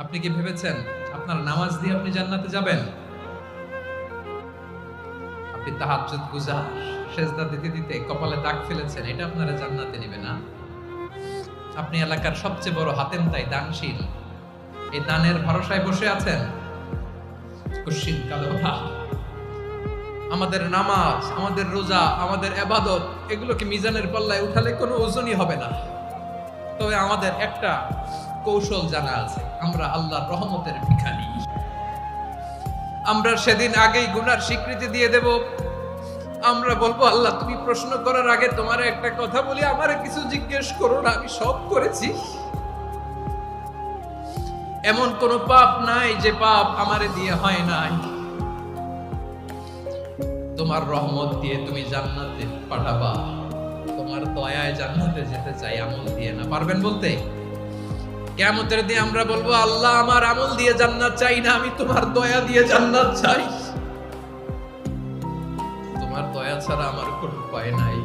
আপনি কি ভেবেছেন আপনার নামাজ দিয়ে আপনি জান্নাতে যাবেন? আপনি তাহাজ্জুদ গুজার, সেজদা দিতে দিতে কপালে দাগ ফেলেছেন, এটা আপনারা জান্নাতে নেবে না। আপনি এলাকার সবচেয়ে বড় হাতেম তাই দানশীল, এই দানের ভরসায় বসে আছেন। কুশ্চিন কালো ভাব। আমাদের নামাজ, আমাদের রোজা, আমাদের ইবাদত, এগুলোকে মিজানের পাল্লায় উঠালে কোনো ওজনই হবে না। তবে আমাদের একটা কৌশল জানা আছে, আমরা আল্লাহর রহমতের ভিখারি। আমরা সেদিন আগেই গুনার স্বীকৃতি দিয়ে দেব। আমরা বলবো, আল্লাহ তুমি প্রশ্ন করার আগে তোমার একটা কথা বলি, আমারে কিছু জিজ্ঞেস করো না, আমি সব করেছি। এমন কোন পাপ নাই যে পাপ আমারে দিয়ে হয় নাই। তোমার রহমত দিয়ে তুমি জান্নাতে পাঠাবা, তোমার দয়ায় জান্নাতে যেতে চাই, আমল দিয়ে না। পারবেন বলতে? কিয়ামতের দিন আমরা বলবো, আল্লাহ আমার আমল দিয়ে জান্নাত চাই না, আমি তোমার দয়া দিয়ে জান্নাত চাই। তোমার দয়া ছাড়া আমার কোনো উপায় নাই।